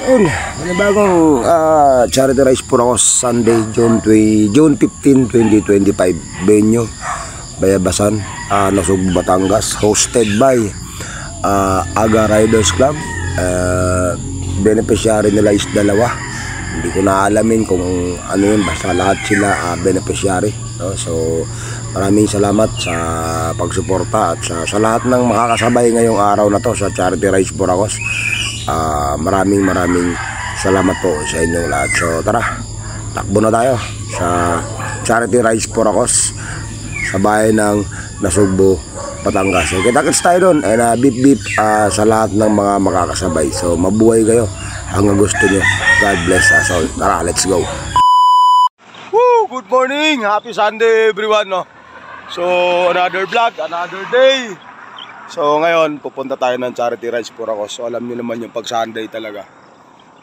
Ayun, bagong charity rice po ako Sunday, June 15, 2025. Venue, Bayabasan, Nasugbu, Batangas. Hosted by Aga Riders Club. Beneficiary nila is dalawa. Hindi ko na alamin kung ano yun, basta lahat sila beneficiary. No? So maraming salamat sa pagsuporta at sa lahat ng makakasabay ngayong araw na to sa charity rice Boracos. Maraming salamat po sa inyong lahat. So tara, takbo na tayo sa charity rice Boracos sa bayan ng Nasugbu, Batangas. So, kita-kits tayo doon and beep sa lahat ng mga makakasabay. So mabuhay kayo hanggang gusto nyo. God bless us all. Tara, let's go. Woo! Good morning! Happy Sunday everyone, no? So another vlog, another day. So ngayon pupunta tayo ng charity rice Boracos. So alam niyo naman yung pag Sunday talaga,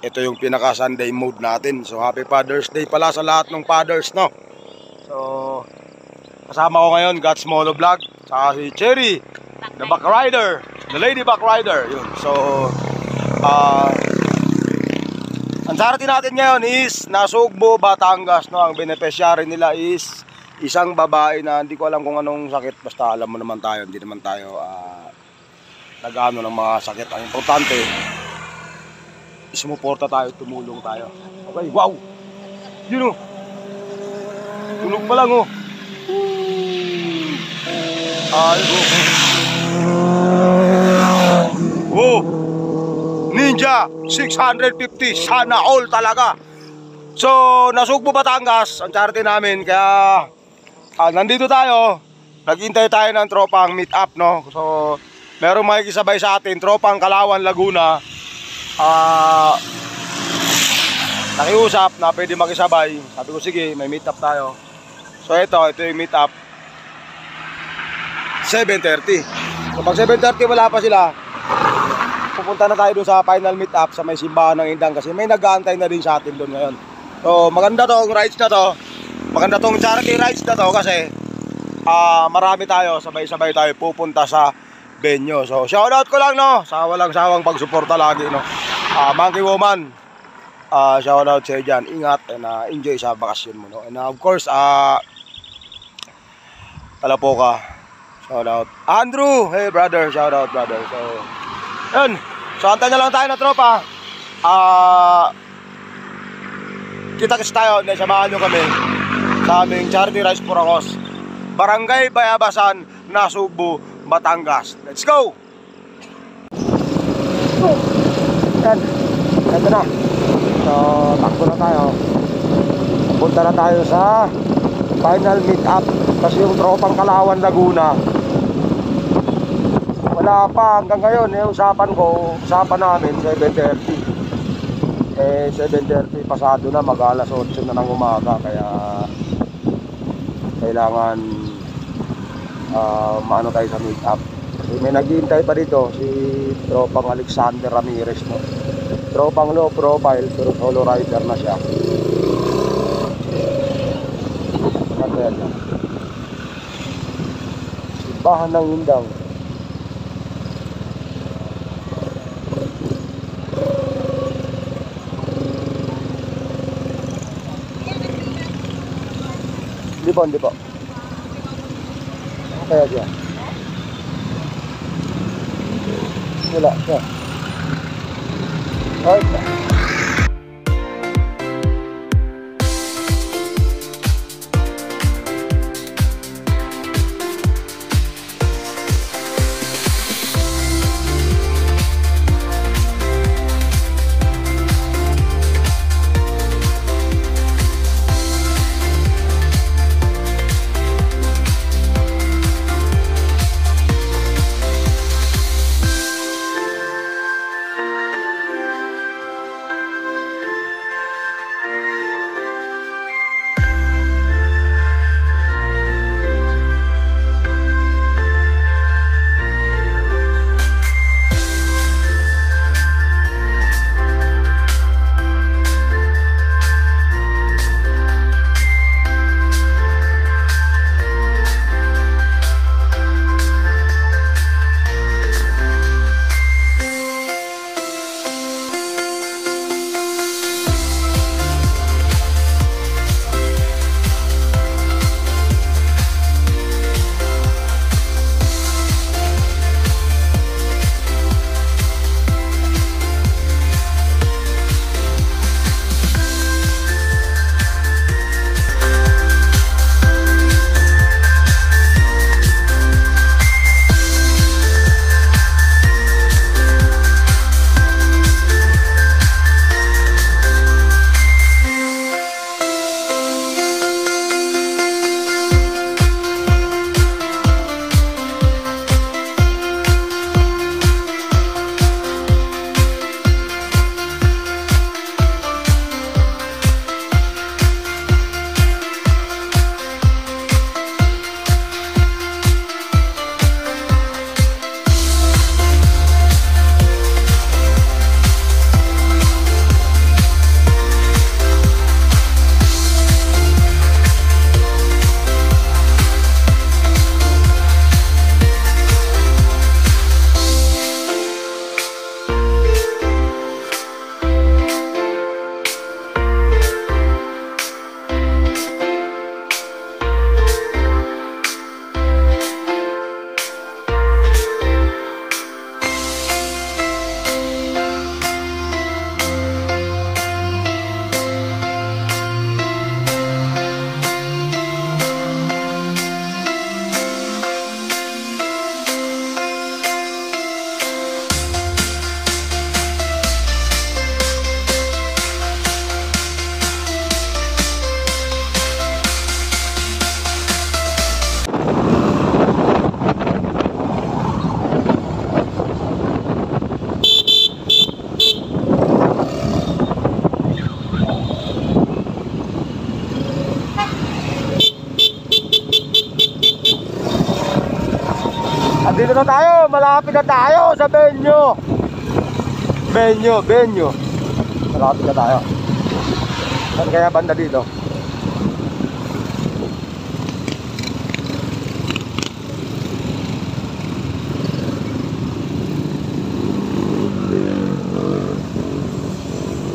ito yung pinaka Sunday mode natin. So happy Father's Day pala sa lahat ng fathers, no? So kasama ko ngayon God's Molo Vlog, saka si Cherry, the back rider, the lady back rider. Yun. So ang charity natin ngayon is Nasugbu, Batangas, no? Ang beneficiary nila is isang babae na hindi ko alam kung anong sakit. Basta alam mo naman tayo, hindi naman tayo nag-ano ng mga sakit. Ang importante, sumuporta tayo, tumulong tayo. Okay, wow! Yun o! Tulog pa lang o! Oh! Ninja 650, sana all talaga. So Nasugbu, Batangas ang charity namin. Kaya nandito tayo, naghintay tayo ng tropang meet up, no? So merong makikisabay sa atin, tropang Kalawan, Laguna. Nakiusap na pwede makisabay. Sabi ko sige, may meet up tayo. So ito yung meet up 7:30. So pag 7:30 wala pa sila, pupunta na tayo doon sa final meet up sa may simbahan ng Indang, kasi may nag-aantay na din sa atin doon ngayon. So maganda tong rides na to, maganda tong charity rides na to kasi marami tayo, sabay-sabay tayo pupunta sa venue. So shoutout ko lang, no, sa walang sawang pagsuporta lagi, no. Monkey Woman, shoutout sa iyo dyan. Ingat and enjoy sa bakasyon mo, no. And of course Talapoka, shoutout. Andrew, hey brother, shoutout brother. So yun, so antay na lang tayo na tropa. Kita-kits tayo, samahan nyo kami sa aming charity rice Boracos, Barangay Bayabasan, Nasugbu, Batangas. Let's go! Yan, ito na. So takbo na tayo. Punta na tayo sa final meet up. Kasi yung tropang Kalawan, Laguna, wala pa hanggang ngayon. Usapan namin 7:30. 7:30 pasado na, mag-alas 8 na ng umaga. Kaya kailangan maano tayo sa meet up. Kasi may naghihintay pa dito, si tropang Alexander Ramirez, no? Tropang low profile pero solo rider na siya. Simbahan ng Indang. Hindi po. Kaya siya. Wala siya. Okay. Dito na tayo, malapit na tayo sa venue. Venue. Malapit na tayo. Saan kaya banda dito?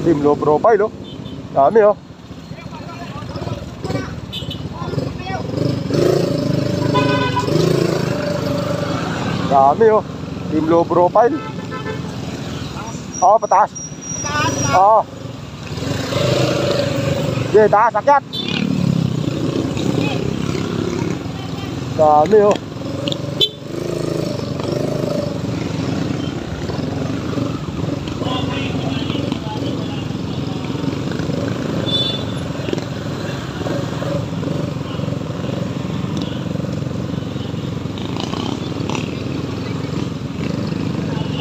Team low profile, oh. Dami, oh. Dami, oh. Team low profile. Oo, pataas. Oo. Sige, taas, akyat. Dami, oh.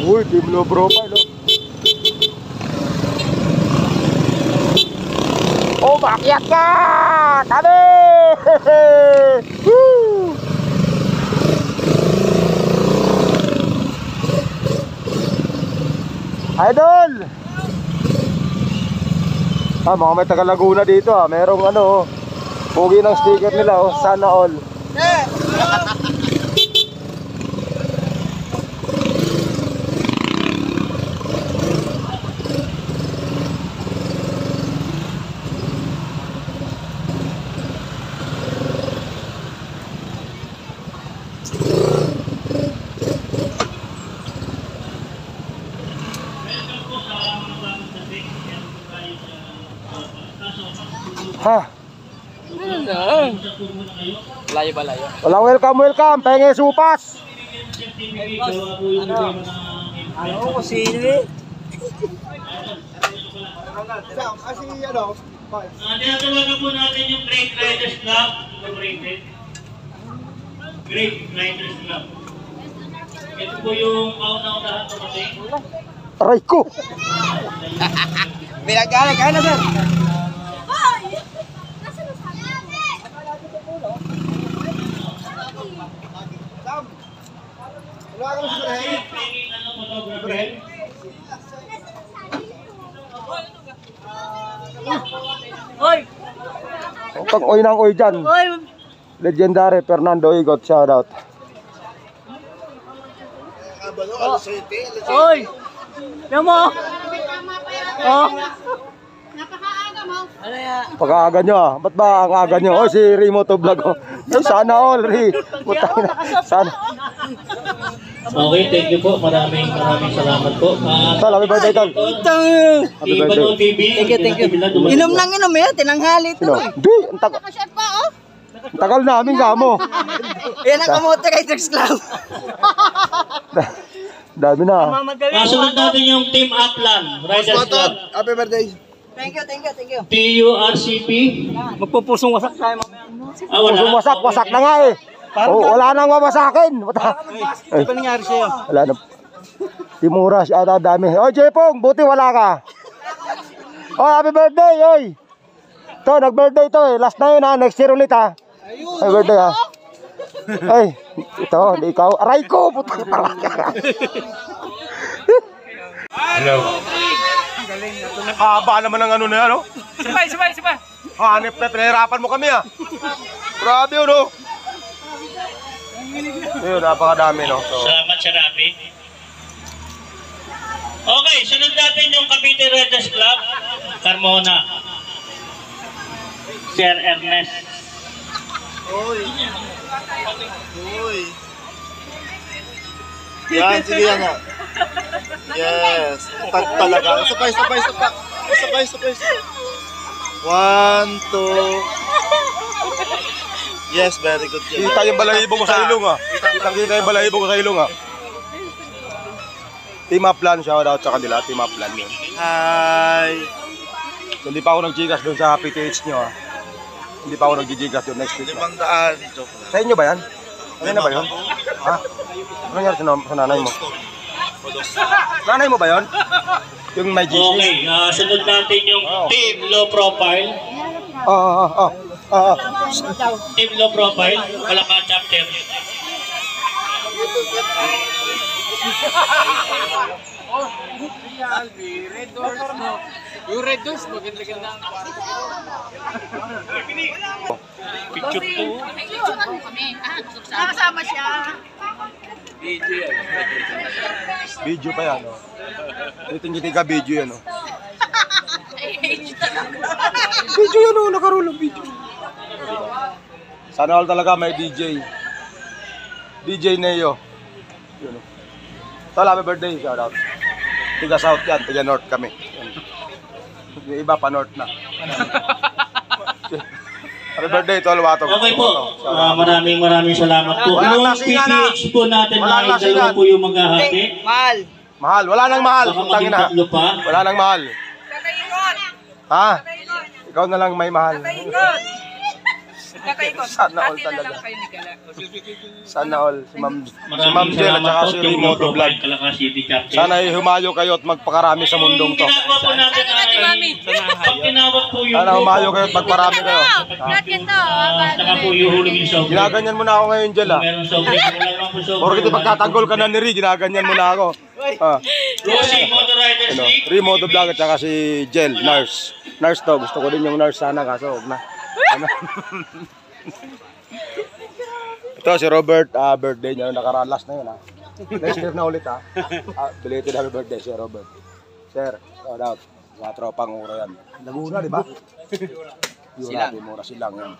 Uy, team low profile, oh. Oh, makyat ka! Tabi! Woo! Idol! Mga may taga Laguna dito, merong ano, pogi ng sticker nila, oh, sana all. Ha? Layo ba layo? Walang welcome, penge supas. Ano ko sino eh? Tinatawagan po natin yung Great Riders Club. Great Riders Club. Ito po yung kauna-unahan tumating. Aray ko! Binagkala ka na sir. Hoy! Pag oy nang oy dyan. Hoy! Legendary Fernando Igot, shoutout. Hoy! Yan mo! Oh! Napakaaga mo. Ano yan? Pag-aaga nyo, ah. Ba't ba ang aga nyo? Oh, si Rimo to vlog, oh. Ay, sana all, Ri. Putang na. Sana. Okay, thank you po. Maraming salamat po. Tol, happy birthday, Tol. Happy Di birthday. Bano TV. Thank you. Inom lang inom yan, tinanghali ito. Sino? Di, ang Nakashot pa, oh. tagal namin kamo. Yan ang kamote kay Turks Club. Dami na. Kasunod natin yung Team Upland Riders Club. Happy birthday. Thank you. TURCP. Magpupusong wasak tayo mamaya. Wala. Wasak na nga eh. Oh, wala nang mamasakin. Ano ba nangyari sa'yo? Wala na. Timura siya ata dami. Oh, Jepong, buti wala ka. Oh, happy birthday, oy. To, nag-birthday to eh. Last na yun ha, next year ulit ha. Happy birthday ha. Ay, ito, hindi ikaw. Aray ko, putang talaga. Hello. Haba naman ang ano na yan, no? Sabay. Hanip na, pinahirapan mo kami, ha? Grabe yun, no? Ayun, napakadami, no? So, Salamat sa Rafi. Okay, sunod natin yung Cavite Riders Club. Carmona. Sir Ernest. Yan, sige yan nga. Yes. Tag talaga. Sabay. 1, 2. Yes, very good. Yan. kita yung balahibo ko sa ilong, ha? Kita yung balahibo ko sa ilong, ha? Team Upland, shoutout sa kanila. Team Upland yun. Hi. Hindi pa ako nag-gigas doon sa PTH nyo, ha? Hindi pa ako nag-gigas doon next week. 500. Joke lang. Sa inyo ba yan? Ano na ba yun? Ha? Ano nangyari sa nanay mo? Nanay mo ba yun? Yung may GC? Okay, sunod natin yung Team Low Profile. Team Low Profile, Malacca Chapter. Yung red doors, maganda-ganda. Picture po. Picturean mo kami. Nakasama siya. Video pa yan, oh. Titingiti ka video yan, oh. Video yan, oh. Nakarulong video. Sana all talaga may DJ. DJ Neo. Yun, oh. Tol, happy birthday. Shout out. Tiga South yan, tiga North kami. Yan. Yung iba pa North na. Happy birthday, Tol Watog. Okay po. Maraming salamat po. Walang Yung lasingan, PPH po natin Walang na idol lasingan. po yung maghahati. Mahal. Mahal, wala nang mahal. Baka Tangin maging na. tatlo pa. Wala nang mahal. Ha? Ikaw na lang may mahal. Sana all talaga. Sana all. Si Ma'am Jel at saka si Remoto Vlog. Sana humayo kayo at magpakarami sa mundong to. Ginagawa po natin ay pag tinawag po yung Sana humayo kayo at magparami kayo. Lahat ganito. saka po yung hulog yung sobre. Ginaganyan mo na ako ngayon, Jel, ha? Meron sobre. Wala naman po sobre. Porkit pagkatanggol ka na ni Ri, ginaganyan mo na ako. Rosie, Motor Riders Ano, League. Remoto Vlog at saka si Jel, nurse. Nurse to, gusto ko din yung nurse sana kaso huwag na. Ano? Ito si Robert, birthday niya nung nakaraan, last na yun, ha. Next year na ulit, ha. Belated happy birthday, Sir Robert. Sir, shout out. Mga tropang ura yan. Laguna, di ba? Silang. Mura silang yan.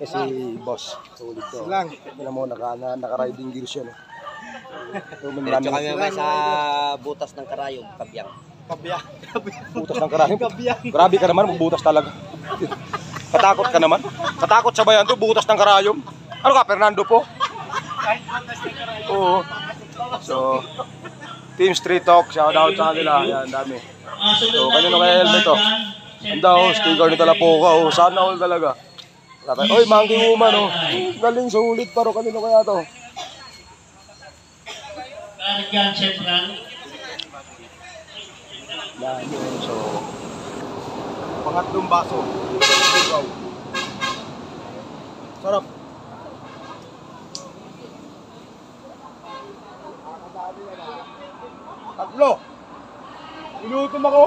Kasi boss, sulit to. Silang. Alam mo, naka-riding gears yun. Diretso kami naman sa butas ng karayong, Kabyang. Butas ng karayong. Grabe ka naman, magbutas talaga. Katakot ka naman. Katakot sa bayan to, butas ng karayom. Ano ka, Fernando po? Oo. So, Team Street Talk, shout out sa kanila. Yan, dami. So, kanino kaya helmet to? Anda, oh, sticker ni Talapoka, oh. Sana all talaga. Oy, Monkey Woman, oh. Galing, sulit paro. Kanino kaya to? Cardigan Central. Yan, yun. So, pangatlong baso. Wow. Sarap. Tatlo. Inutom ako.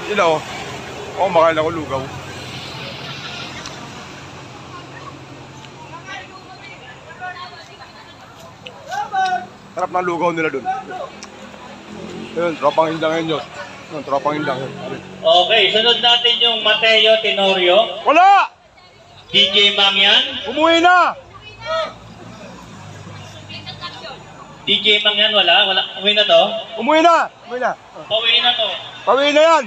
Sila, oh. Oh, makain ako lugaw. Sarap ng lugaw nila dun. Yun, tropang hindang yun. Yun, tropang hindang yun. Okay, sunod natin yung Mateo Tenorio. Wala! DJ Mangyan. Umuwi na! DJ Mangyan, wala? Uwi na to? Umuwi na! Umuwi na! Pauwi na to. Pawi na yan!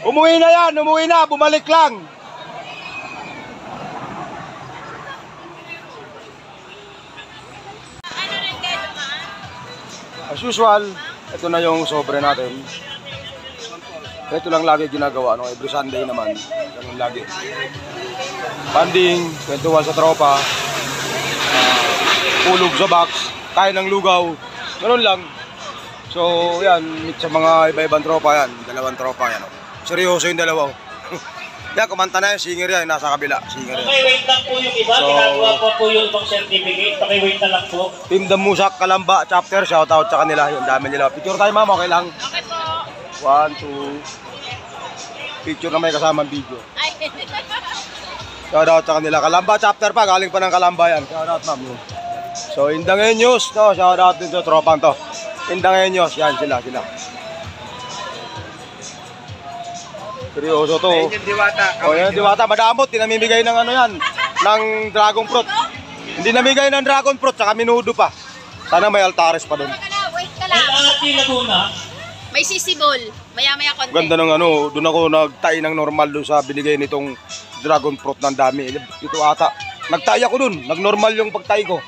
Umuwi na yan! Umuwi na! Bumalik lang! As usual, ito na yung sobre natin. Ito lang lagi ginagawa, no? Every Sunday naman. Ganun lagi. Banding, kwentuhan sa tropa, tulog sa box, kain ng lugaw. Ganun lang. So, yan, meet sa mga iba-ibang tropa yan. Dalawang tropa yan. Seryoso yung dalawa. Yan, kumanta na yung singer yan, nasa kabila. Singer yan. Okay, wait lang po yung iba. So, ginagawa pa po yung ibang certificate. Okay, wait na lang po. Team Damusak, Kalamba, chapter, shoutout sa kanila. Yung dami nila. Picture tayo, ma'am, okay lang? Okay po. 1, 2. Picture na may kasamang video. Ay. Shoutout sa kanila. Kalamba chapter pa, galing pa ng Kalamba yan. Shoutout, ma'am. So, Indangenyos, no? Shoutout din sa tropang to. Indangenyos, yan sila. Seryoso to. Ayun yung diwata. O, yan yung diwata. Madamot, tinamimigay ng ano yan, ng dragon fruit. Hindi namigay ng dragon fruit, saka minudo pa. Sana may altares pa doon. Wait ka lang. LRT Laguna. May sisibol. Maya-maya konti. Ganda ng ano, doon ako nagtay ng normal doon sa binigay nitong dragon fruit ng dami. Ito ata. Nagtay ako doon. Nagnormal yung pagtay ko.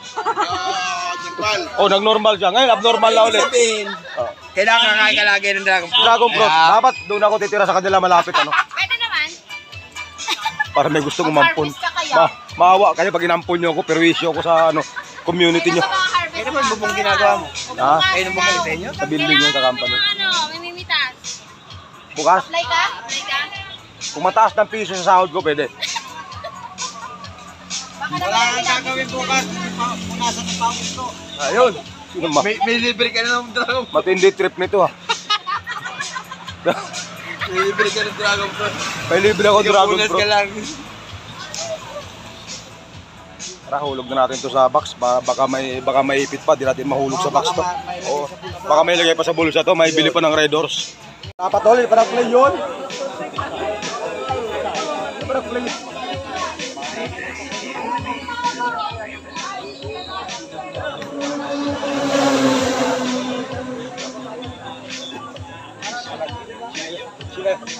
Oh, nagnormal siya. Ngayon, abnormal na ulit. Kailangan kakain ka lagi ng dragon fruit. Dragon fruit. Dapat doon ako titira sa kanila malapit. Ano? Pwede naman. Para may gusto umampun. Harvest ka kaya? Maawa kayo pag inampun nyo ako. Perwisyo ko sa ano, community nyo. Kaya naman bubong ginagawa mo. Ha? Kaya naman bubong sa inyo. Sa building nyo sa company. Ano, mamimitas. Bukas, Apply ka? Apply ka? kung mataas ng piso sa sahod ko, pwede. Wala kang gagawin bukas. Punasan ng pangis ko. Ayun. Sino May libre ka na ng Dragon. matindi trip nito ha. May libre ka ng Dragon Fruit. May libre ako Dragon Punas ka Fruit. lang. Tara, hulog na natin to sa box. Baka may ipit pa, di natin mahulog sa box to. Oo. Baka may lagay pa sa bulsa to, may bili pa ng Red Doors. Dapat ulit, parang play yun. Parang play.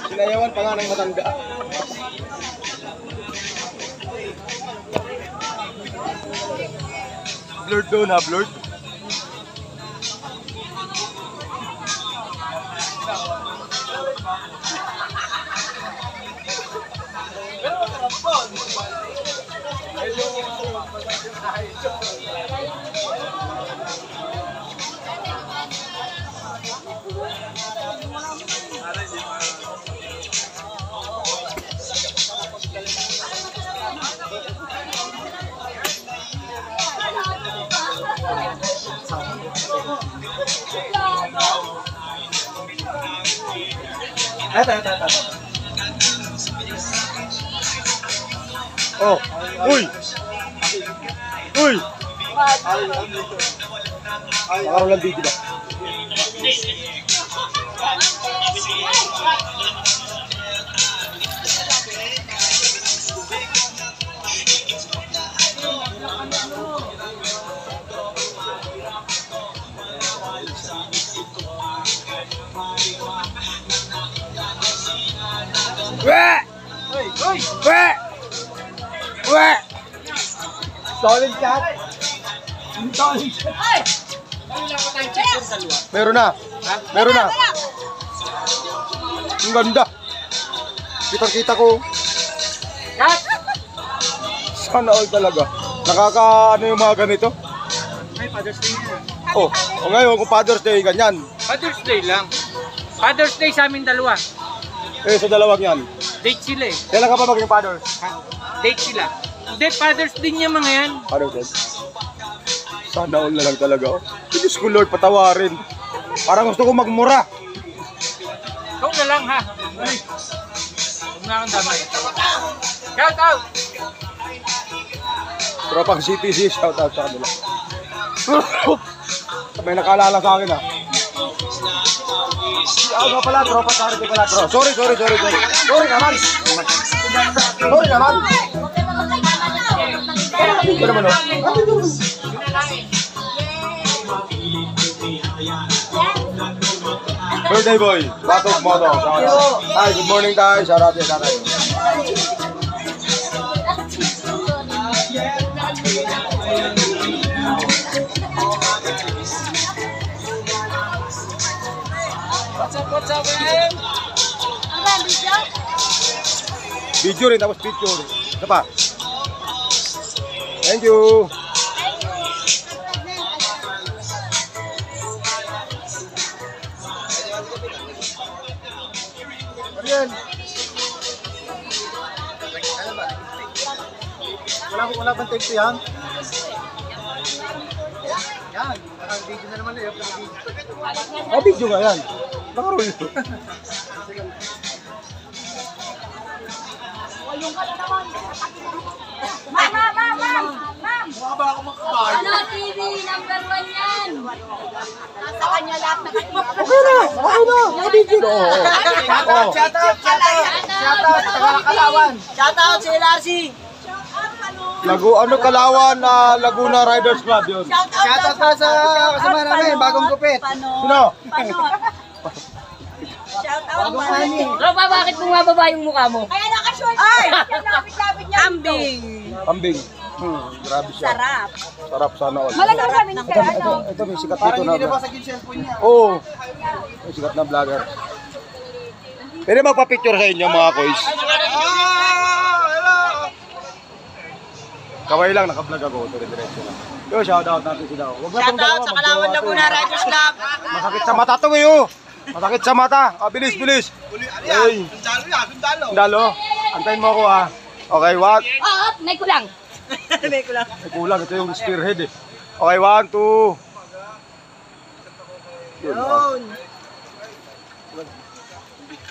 Sinayawan pa nga ng matanda. Blurred doon ha, blurred. Oh, uy! Uy! Makaroon lang video ba? Weh! Weh! Weh! Solid shot! Solid shot! Meron na! Meron na! Ang ganda! Kita-kita ko! Sana all talaga! Nakaka-ano yung mga ganito? May Father's Day na. Oh, ngayon kung Father's Day, ganyan. Father's Day lang. Father's Day sa amin dalawa. Eh, sa dalawang yan. Date sila eh. Kailan ka pa maging fathers? Date sila. Hindi, Father's Day niya mga yan. Father's Day? Sana all na lang talaga. Oh. Diyos ko Lord, patawarin. Parang gusto ko magmura. Ikaw na lang ha. Huwag na akong damay. Shout out! Tropang CTC, shout out sa kanila. May nakaalala sa akin ha. Nga pala, tropa sa akin pala. Sorry. Sorry naman. Sorry naman. Ito naman o. Birthday boy, Batog Moto. Hi, good morning tayo. Shout out sa tayo. What's up, man? Video rin, tapos picture. Ito pa. Thank you. Ariel. Wala bang take yan? Yan, parang video na naman eh. Ah, video nga yan. Nakaroon ito. Ma'am! Ano TV? Number 1 yan! Nasa kanya lahat na kanina. Okay na. Naka-video na. Shout out! Kalawan! Shout out si Larcy! Kalawan, Laguna Riders Club yun. Shout out pa sa kasama namin, bagong gupit. Sino? Shout out Ropa, bakit bumababa yung mukha mo? Kaya naka-short ay! Yan lapit-lapit niya. Kambing. Kambing. Grabe siya. Sarap. Sarap sana all. Malagang kami ni Sir, ano? Ito may sikat Parang dito na. hindi na basag yung cellphone niya. Oo. May sikat na vlogger. Pwede magpa-picture sa inyo mga kois. Kaway lang, naka-vlog ako. Dire-diretso lang. Yo, shoutout natin si Daw. Shoutout sa Kalawan Laguna Riders Club. Masakit sa mata to eh, oh. Masakit sa mata. Bilis, bilis. Ay. Sundalo yan, sundalo. Sundalo. Antayin mo ako ah. Okay, what? Oo, may kulang. May kulang. Ay, kulang. Ito yung spearhead eh. Okay, 1, 2. Yun.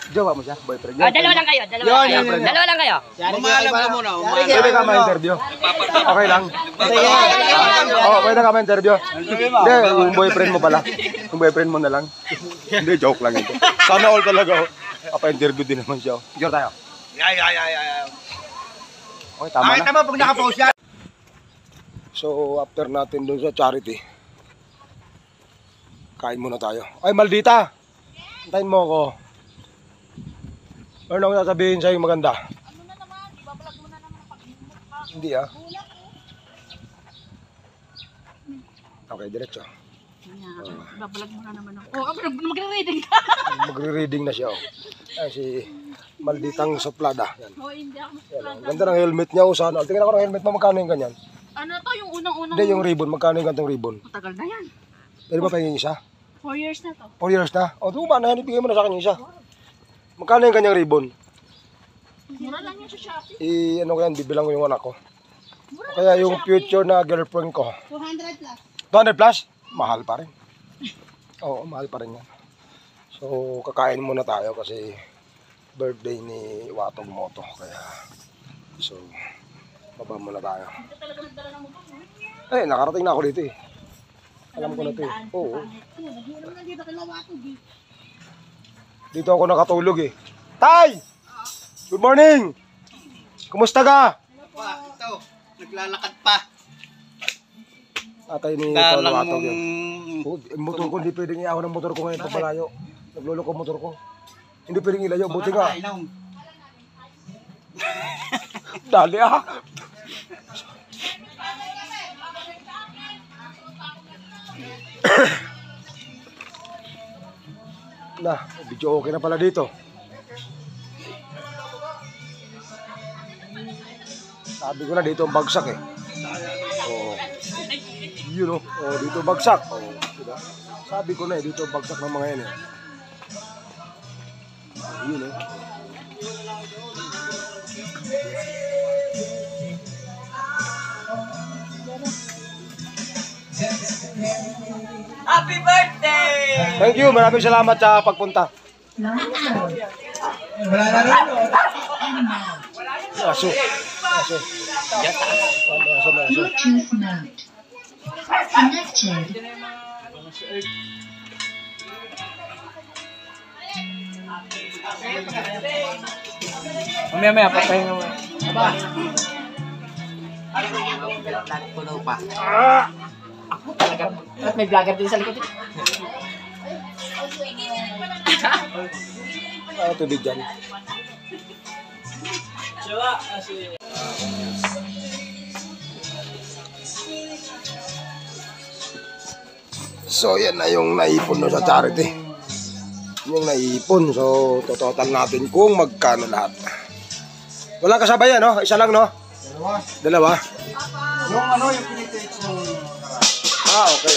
Jowa mo siya, boyfriend niya. Dalawa lang kayo. Dalawa lang kayo. Mamahalam ka muna. Pwede ka ma-interview. Okay lang. Oo, pwede ka ma-interview. Hindi, yung boyfriend mo pala. Yung boyfriend mo na lang. Hindi, joke lang ito. Sana all talaga. Kapa-interview din naman siya. Picture tayo. Okay, tama na. Tama pag nakapost yan. So, after natin dun sa charity, kain muna tayo. Ay, Maldita! Antayin mo ako. Ano na sasabihin sa'yo maganda? Ano na naman? Ibablog mo na naman ang pag-imot ka. Hindi ah. Bulak oh. Okay, diretso. Ibablog mo na naman ako. Oh, magre-reading ka. Magre-reading na siya. Oh. Ay, si Malditang Soplada. Yan. Oh, hindi ako Yan, oh. Ganda ng helmet niya. Sana. Tingnan ako ng helmet mo. Magkano yung ganyan? Ano to? Yung unang-unang... Hindi, yung ribbon. Magkano yung gantong ribbon? Matagal na yan. Pwede ba pahingin isa? 4 years na to. 4 years na? O, tuma na. Ibigay mo na sa akin yung isa. Magkano yung kanyang ribbon? Mura lang yan sa Shopee. Ano ko yan? Bibilang ko yung anak ko. Kaya yung future na girlfriend ko. 200 plus. 200 plus? Mahal pa rin. Oo, mahal pa rin yan. So, kakain muna tayo kasi birthday ni Watog Moto. Kaya, so, baba muna tayo. Eh, nakarating na ako dito eh. Alam ko na ito eh. Oo. Dito ako nakatulog eh. Tay! Good morning! Kumusta ka? Ito, naglalakad pa. Tatay ni Tolo Watog yun. Motor ko, hindi pwedeng iaho ng motor ko ngayon pag malayo. Naglolo ko motor ko. Hindi pwedeng ilayo, buti nga. Dali ah. Na, video okay na pala dito. Sabi ko na dito ang bagsak eh. Oo. Yun oh. Oh, dito bagsak. Oh, diba? Sabi ko na eh, dito bagsak ng mga yan eh. Yun oh. Happy birthday! Thank you, maraming salamat sa pagpunta. Aso. Aso. Bluetooth mode. Connected. Mamaya, papahinga mo. Puno pa. At may vlogger din sa likod. Tubig dyan. So yan na yung naipon no sa charity. Yung naipon. So total natin kung magkano lahat. Walang kasabayan no? Isa lang no? Dalawa. Yung ano, yung pinitake nung... Okay.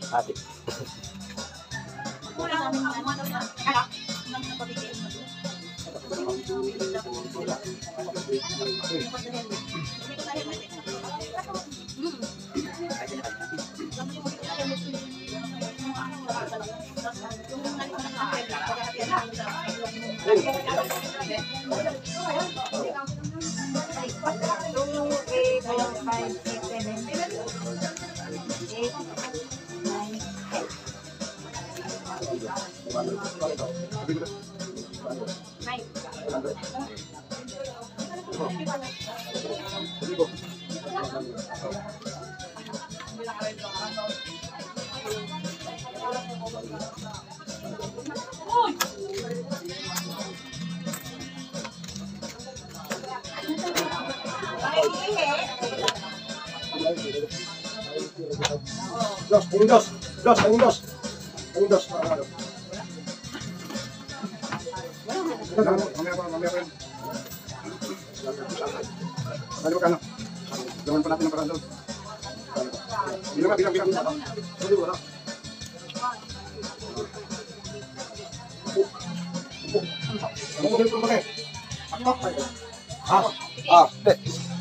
Ate. Hindi.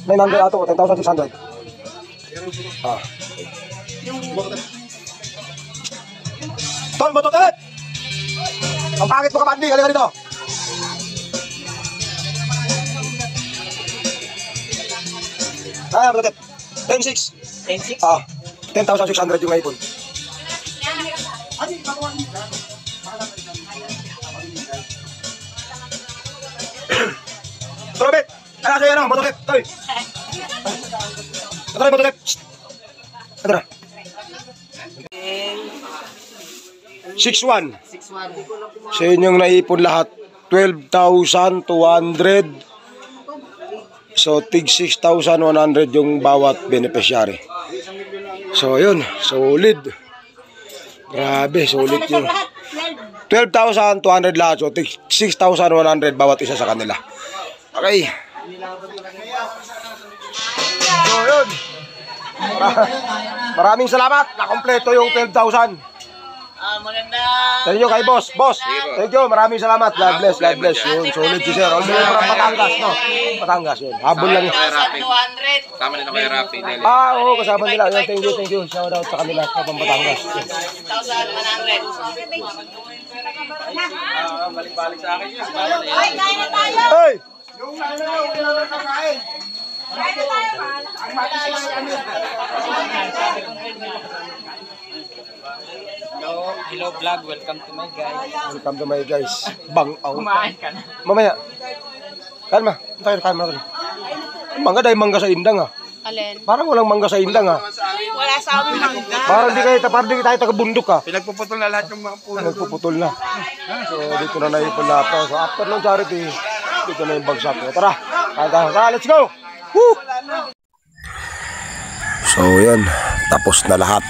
900 ato, 10,600. Tol, bototet! Ang pangit mo ka, Bandi. Halika dito. Bototet. 10,600. 10-6? 10,600 yung iPhone. Torobet! Ano sa'yo ano? Bototet! Toy! Ito na, bototet! Ito na. 6,100. 6-1. Sa inyong naipon lahat, 12,200. So, tig 6,100 yung bawat beneficiary. So, yun. Solid. Grabe, solid yun. 12,200 lahat. So, tig 6,100 bawat isa sa kanila. Okay. So, yun. Maraming salamat. Nakompleto yung 12,000. Maganda. Thank you kay boss. Boss, thank you. Maraming salamat. God bless, God bless. Yun, solid si sir. All the way from Batangas, no? Batangas, yun. Habol lang yun. 1,200. Tama nila kay Rapi. Oo, kasama nila. Yun, thank you, thank you. Shout out sa kanila sa Batangas. 6,100. Balik-balik sa akin yun. Ay, kain na tayo! Hey! Hello vlog, welcome to my guys. Welcome to my guys. Bang out. Kumain ka na. Mamaya. Kalma. Tayo, kalma natin. Mangga dahil mangga sa indang ah. Alin? Parang walang mangga sa indang ah. Wala sa amin mangga. Parang di tayo taga-bundok ah. Pinagpuputol na lahat yung mga puno. Nagpuputol na. So, dito na naipon lahat. So, after ng charity, dito na yung bagsak. Tara, tara, let's go! Woo! So, yun. Tapos na lahat.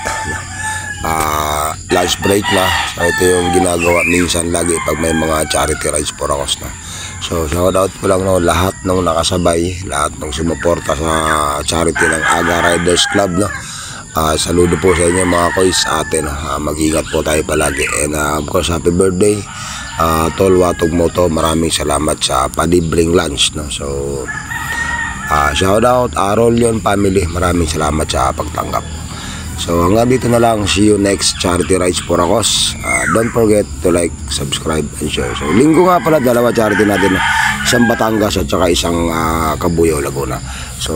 Lunch break na. So, ito yung ginagawa minsan lagi pag may mga charity rides for us na. So, shout out ko lang no, lahat ng nakasabay, lahat ng sumuporta sa charity ng Aga Riders Club no. Saludo po sa inyo mga kois atin. Mag-ingat po tayo palagi. And of course, happy birthday Tol Watog Moto. Maraming salamat sa palibreng lunch no. So, shout out Arolion family. Maraming salamat sa pagtanggap. So hanggang dito na lang. See you next charity rides for Akos. Don't forget to like, subscribe, and share. So linggo nga pala dalawa charity natin. Isang Batangas at saka isang Cabuyao, Laguna. So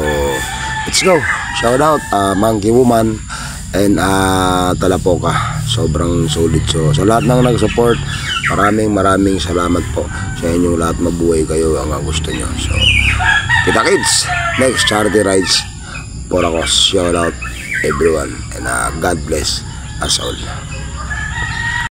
let's go. Shout out Monkey Woman and Talapoka. Sobrang solid. So sa lahat ng nag-support, maraming salamat po sa inyong lahat. Mabuhay kayo ang gusto nyo. So kita kids, next charity rides for Akos. Shout out everyone and God bless us all.